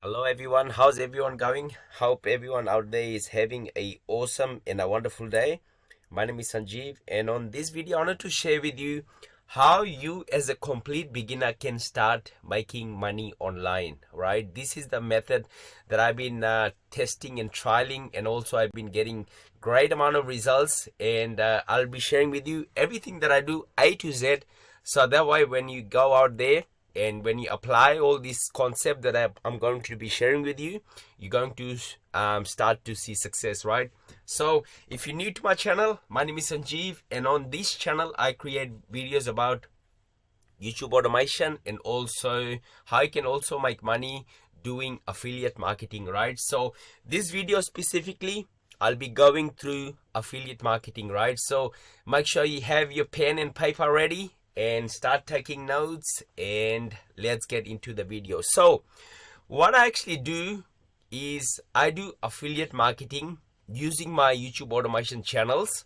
Hello everyone, how's everyone going? Hope everyone out there is having a awesome and a wonderful day. My name is Sanjeev, and on this video I wanted to share with you how you as a complete beginner can start making money online, right? This is the method that I've been testing and trialing, and also I've been getting great amount of results, and I'll be sharing with you everything that I do A to Z, so that way when you go out there and when you apply all this concept that I'm going to be sharing with you, you're going to start to see success, right? So if you're new to my channel, my name is Sanjeev, and on this channel I create videos about YouTube automation and also how you can also make money doing affiliate marketing, right? So this video specifically, I'll be going through affiliate marketing, right? So make sure you have your pen and paper ready and start taking notes, and let's get into the video. So what I actually do is I do affiliate marketing using my YouTube automation channels,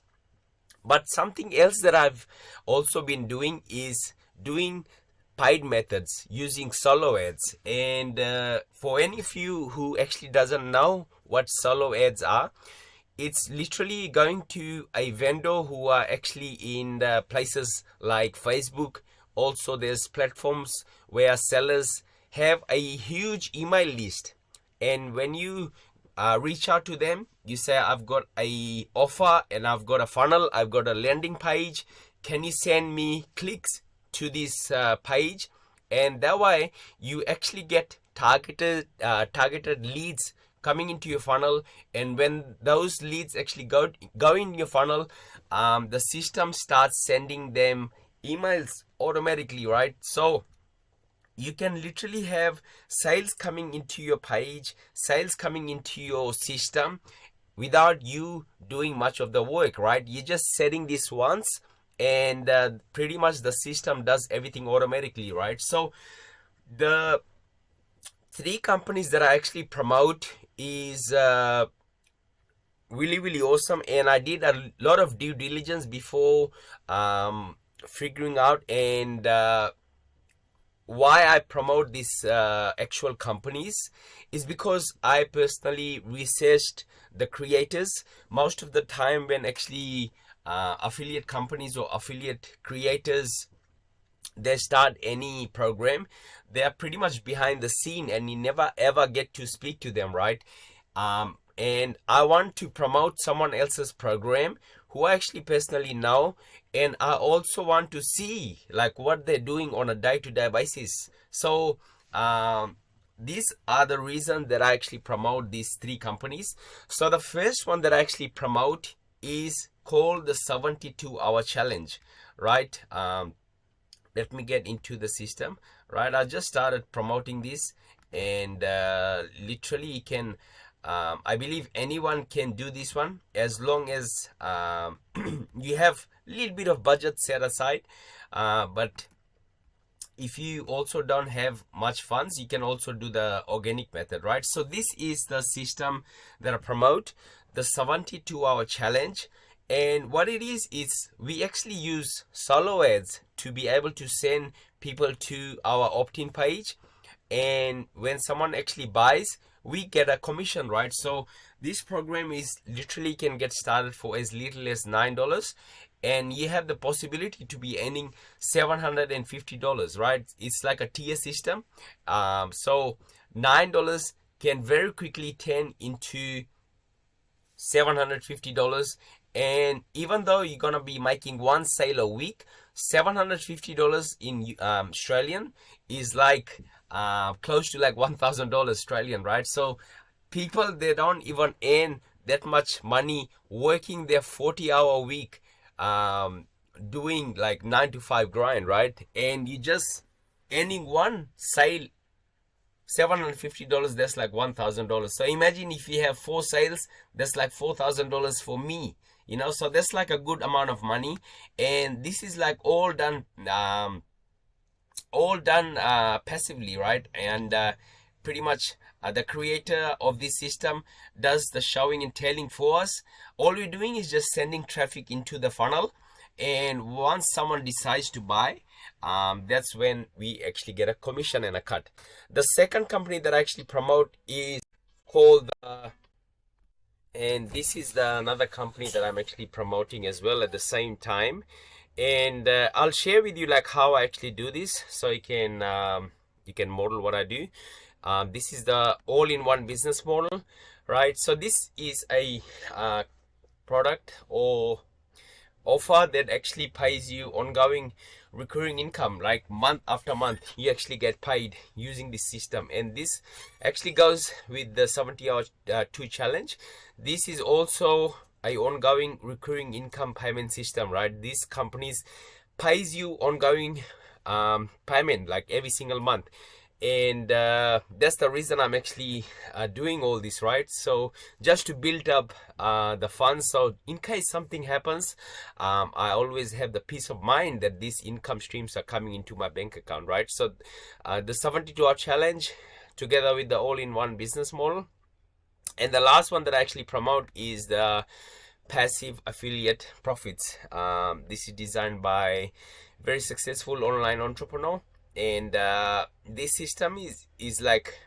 but something else that I've also been doing is doing paid methods using solo ads. And for any of you who actually doesn't know what solo ads are, it's literally going to a vendor who are actually in the places like Facebook. Also there's platforms where sellers have a huge email list, and when you reach out to them, you say, I've got a offer and I've got a funnel, I've got a landing page, can you send me clicks to this page? And that way you actually get targeted leads coming into your funnel, and when those leads actually go in your funnel, the system starts sending them emails automatically, right? So you can literally have sales coming into your page, sales coming into your system without you doing much of the work, right? You're just setting this once, and pretty much the system does everything automatically, right? So the three companies that I actually promote is really awesome, and I did a lot of due diligence before figuring out and why I promote these actual companies is because I personally researched the creators. Most of the time when actually affiliate companies or affiliate creators, they start any program, they are pretty much behind the scene and you never ever get to speak to them, right? And I want to promote someone else's program who I actually personally know, and I also want to see like what they're doing on a day-to-day basis. So these are the reasons that I actually promote these three companies. So the first one that I actually promote is called the 72-hour challenge, right? Let me get into the system, right? I just started promoting this, and literally you can I believe anyone can do this one as long as you have a little bit of budget set aside, but if you also don't have much funds, you can also do the organic method, right? So this is the system that I promote, the 72-hour challenge. And what it is we actually use solo ads to be able to send people to our opt-in page, and when someone actually buys, we get a commission, right? So this program is literally can get started for as little as $9, and you have the possibility to be earning $750, right? It's like a tier system. So $9 can very quickly turn into $750, and even though you're gonna be making one sale a week, $750 in Australian is like close to like $1,000 Australian, right? So people, they don't even earn that much money working their 40-hour week, doing like 9 to 5 grind, right? And you just earning one sale $750, that's like $1,000. So imagine if you have 4 sales, that's like $4,000 for me, you know. So that's like a good amount of money, and this is like all done passively, right? And pretty much the creator of this system does the showing and telling for us. All we're doing is just sending traffic into the funnel, and once someone decides to buy, that's when we actually get a commission and a cut. The second company that I actually promote is called and this is another company that I'm actually promoting as well at the same time. And I'll share with you like how I actually do this, so you can model what I do. This is the all-in-one business model, right? So this is a product or offer that actually pays you ongoing recurring income, like month after month you actually get paid using this system. And this actually goes with the 70 hour 2 challenge. This is also a ongoing recurring income payment system, right? These companies pays you ongoing payment like every single month. And that's the reason I'm actually doing all this, right? So just to build up the funds, so in case something happens, I always have the peace of mind that these income streams are coming into my bank account, right? So the 72-hour challenge together with the all-in-one business model. And the last one that I actually promote is the passive affiliate profits. This is designed by very successful online entrepreneur, and this system is like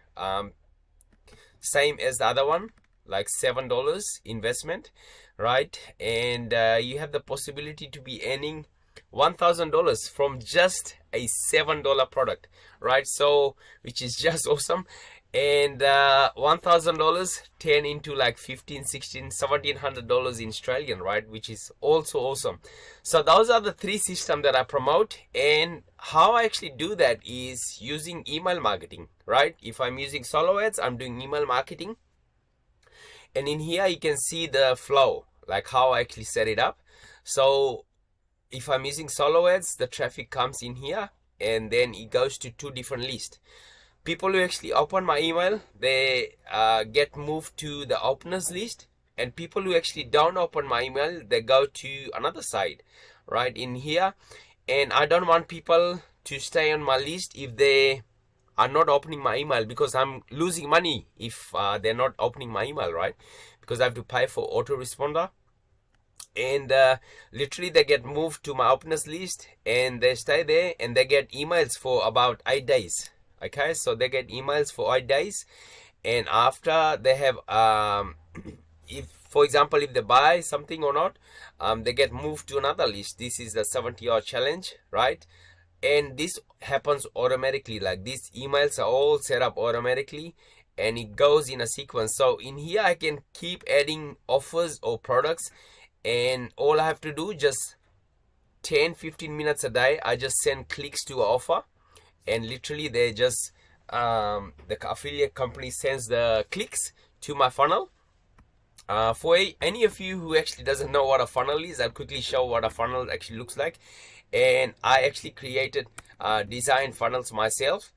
same as the other one, like $7 investment, right? And you have the possibility to be earning $1,000 from just a $7 product, right? So which is just awesome. And $1,000 turn into like 15, 16, $1,700 in Australian, right? Which is also awesome. So those are the three systems that I promote. And how I actually do that is using email marketing, right? If I'm using solo ads, I'm doing email marketing. And in here you can see the flow, like how I actually set it up. So if I'm using solo ads, the traffic comes in here and then it goes to two different lists. People who actually open my email, they get moved to the openers list, and people who actually don't open my email, they go to another side, right in here. And I don't want people to stay on my list if they are not opening my email, because I'm losing money if they're not opening my email, right? Because I have to pay for autoresponder. And literally they get moved to my openers list and they stay there and they get emails for about 8 days. Okay, so they get emails for 8 days, and after they have if for example if they buy something or not, they get moved to another list. This is the 70-hour challenge, right? And this happens automatically, like these emails are all set up automatically and it goes in a sequence. So in here I can keep adding offers or products, and all I have to do, just 10-15 minutes a day, I just send clicks to an offer, and literally they just the affiliate company sends the clicks to my funnel. For any of you who actually doesn't know what a funnel is, I'll quickly show what a funnel actually looks like. And I actually created design funnels myself.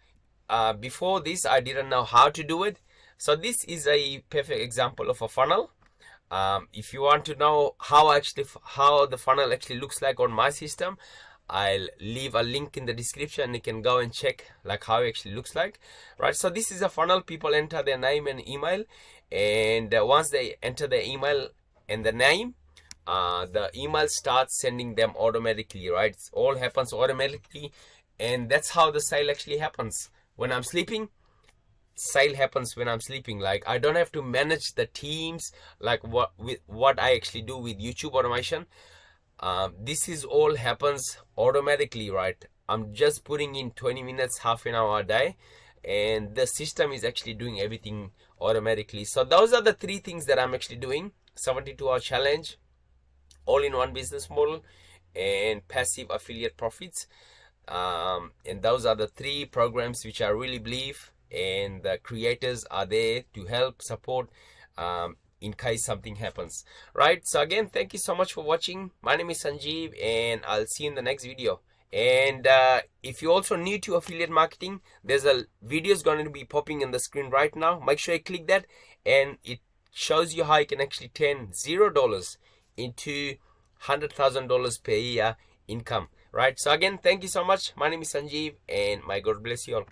Before this I didn't know how to do it, so this is a perfect example of a funnel. If you want to know how the funnel actually looks like on my system, I'll leave a link in the description. You can go and check like how it actually looks like, right? So this is a funnel. People enter their name and email, and once they enter their email and the name, the email starts sending them automatically, right? It all happens automatically, and that's how the sale actually happens. When I'm sleeping, sale happens when I'm sleeping. Like I don't have to manage the teams like what I actually do with YouTube automation. This is all happens automatically, right? I'm just putting in 20 minutes, half an hour a day, and the system is actually doing everything automatically. So those are the three things that I'm actually doing: 72-hour challenge, all-in-one business model, and passive affiliate profits. And those are the three programs which I really believe, and the creators are there to help support in case something happens, right? So again, thank you so much for watching. My name is Sanjeev, and I'll see you in the next video. And if you're also new to affiliate marketing, there's a video is going to be popping in the screen right now. Make sure you click that, and it shows you how you can actually turn $0 into $100,000 per year income, right? So again, thank you so much. My name is Sanjeev, and my God bless you all.